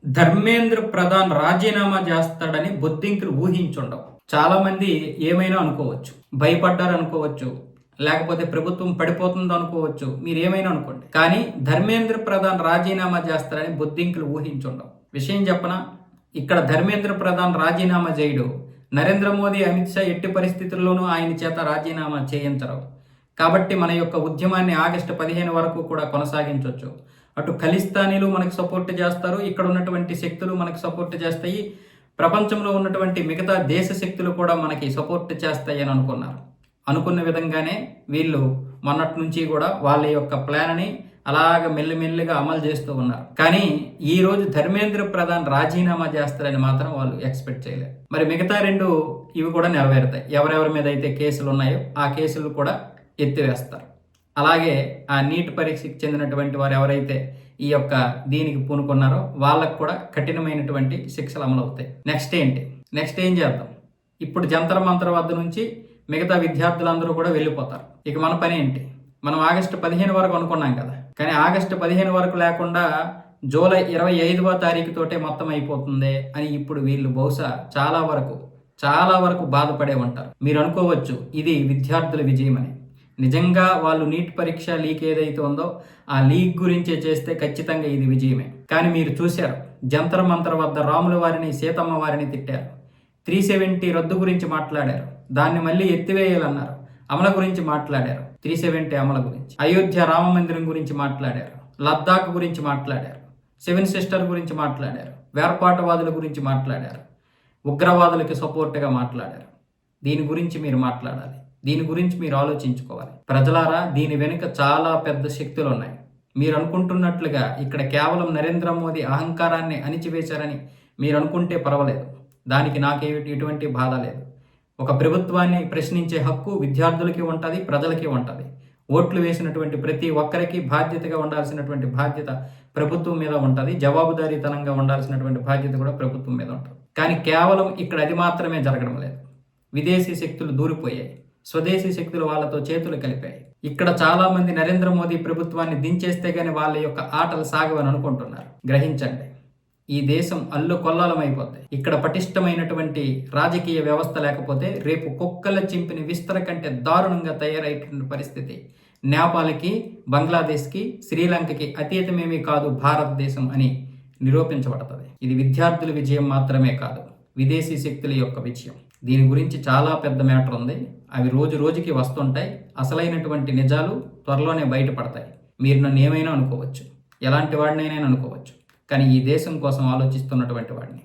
ధర్మేంద్ర ప్రధాన్ రాజీనామా చేస్తాడని బొద్దింకులు ఊహించుండవు. చాలా మంది ఏమైనా అనుకోవచ్చు, భయపడ్డారు అనుకోవచ్చు, లేకపోతే ప్రభుత్వం పడిపోతుందో అనుకోవచ్చు, మీరు ఏమైనా అనుకోండి. కానీ ధర్మేంద్ర ప్రధాన్ రాజీనామా చేస్తాడని బొద్దింకులు ఊహించుండవు. విషయం చెప్పనా, ఇక్కడ ధర్మేంద్ర ప్రధాన్ రాజీనామా చేయడు. నరేంద్ర మోదీ, అమిత్ షా ఎట్టి పరిస్థితుల్లోనూ ఆయన చేత రాజీనామా చేయించరు. కాబట్టి మన యొక్క ఉద్యమాన్ని ఆగస్టు 15 వరకు కూడా కొనసాగించవచ్చు. అటు ఖలిస్తానీలు మనకు సపోర్ట్ చేస్తారు, ఇక్కడ ఉన్నటువంటి శక్తులు మనకు సపోర్ట్ చేస్తాయి, ప్రపంచంలో ఉన్నటువంటి మిగతా దేశ శక్తులు కూడా మనకి సపోర్ట్ చేస్తాయి అని అనుకున్నారు. అనుకున్న విధంగానే వీళ్ళు మొన్నటి నుంచి కూడా వాళ్ళ యొక్క ప్లాన్ని అలాగ మెల్లిమెల్లిగా అమలు చేస్తూ ఉన్నారు. కానీ ఈ రోజు ధర్మేంద్ర ప్రధాన్ రాజీనామా చేస్తారని మాత్రం వాళ్ళు ఎక్స్పెక్ట్ చేయలేరు. మరి మిగతా రెండు ఇవి కూడా నెరవేరుతాయి. ఎవరెవరి మీద అయితే కేసులు ఉన్నాయో ఆ కేసులు కూడా ఎత్తివేస్తారు. అలాగే ఆ నీట్ పరీక్షకి చెందినటువంటి వారు ఎవరైతే ఈ యొక్క దీనికి పూనుకున్నారో వాళ్ళకు కూడా కఠినమైనటువంటి శిక్షలు అమలు అవుతాయి. నెక్స్ట్ ఏం చేద్దాం? ఇప్పుడు జంతర్ మంతర్ వద్ద నుంచి మిగతా విద్యార్థులందరూ కూడా వెళ్ళిపోతారు. ఇక మన పని ఏంటి? మనం ఆగస్టు 15 వరకు అనుకున్నాం కదా, కానీ ఆగస్టు 15 వరకు లేకుండా జూలై 25వ తారీఖుతోటే మొత్తం అయిపోతుంది అని ఇప్పుడు వీళ్ళు బహుశా చాలా వరకు బాధపడే ఉంటారు. మీరు అనుకోవచ్చు ఇది విద్యార్థుల విజయం అని. నిజంగా వాళ్ళు నీట్ పరీక్ష లీక్ ఏదైతే ఉందో ఆ లీక్ గురించే చేస్తే ఖచ్చితంగా ఇది విజయమే. కానీ మీరు చూశారు, జంతర్ మంతర్ వద్ద రాముల వారిని, సీతమ్మ వారిని తిట్టారు. 370 రద్దు గురించి మాట్లాడారు, దాన్ని మళ్ళీ ఎత్తివేయాలన్నారు. అమల గురించి మాట్లాడారు, 370 అమల గురించి. అయోధ్య రామ మందిరం గురించి మాట్లాడారు, లద్దాఖ్ గురించి మాట్లాడారు, 7 సిస్టర్ గురించి మాట్లాడారు, వేర్పాటువాదుల గురించి మాట్లాడారు, ఉగ్రవాదులకి సపోర్ట్గా మాట్లాడారు. దీని గురించి మీరు మాట్లాడాలి, దీని గురించి మీరు ఆలోచించుకోవాలి. ప్రజలారా, దీని వెనుక చాలా పెద్ద శక్తులు ఉన్నాయి. మీరు అనుకుంటున్నట్లుగా ఇక్కడ కేవలం నరేంద్ర మోదీ అహంకారాన్ని అణిచివేశారని మీరు అనుకుంటే పర్వాలేదు, దానికి ఎటువంటి బాధ లేదు. ఒక ప్రభుత్వాన్ని ప్రశ్నించే హక్కు విద్యార్థులకి ఉంటుంది, ప్రజలకి ఉంటుంది. ఓట్లు వేసినటువంటి ప్రతి ఒక్కరికి బాధ్యతగా ఉండాల్సినటువంటి బాధ్యత ప్రభుత్వం మీద ఉంటుంది, జవాబుదారీతనంగా ఉండాల్సినటువంటి బాధ్యత కూడా ప్రభుత్వం మీద ఉంటుంది. కానీ కేవలం ఇక్కడ అది మాత్రమే జరగడం లేదు. విదేశీ శక్తులు దూరిపోయాయి, స్వదేశీ శక్తులు వాళ్ళతో చేతులు కలిపాయి. ఇక్కడ చాలా మంది నరేంద్ర మోదీ ప్రభుత్వాన్ని దించేస్తే గానీ వాళ్ళ యొక్క ఆటలు సాగవని అనుకుంటున్నారు. గ్రహించండి, ఈ దేశం అల్లుకొల్లాలమైపోద్ది. ఇక్కడ పటిష్టమైనటువంటి రాజకీయ వ్యవస్థ లేకపోతే రేపు కుక్కల చింపిని విస్తర కంటే దారుణంగా తయారైన పరిస్థితి. నేపాల్కి, బంగ్లాదేశ్కి, శ్రీలంకకి అతీతమేమీ కాదు భారతదేశం అని నిరూపించబడుతుంది. ఇది విద్యార్థుల విజయం మాత్రమే కాదు, విదేశీ శక్తుల యొక్క విజయం. దీని గురించి చాలా పెద్ద మ్యాటర్ ఉంది. అవి రోజు రోజుకి వస్తుంటాయి. అసలైనటువంటి నిజాలు త్వరలోనే బయటపడతాయి. మీరు నన్ను ఏమైనా అనుకోవచ్చు, ఎలాంటి వాడినైనా అనుకోవచ్చు, కానీ ఈ దేశం కోసం ఆలోచిస్తున్నటువంటి వాడిని.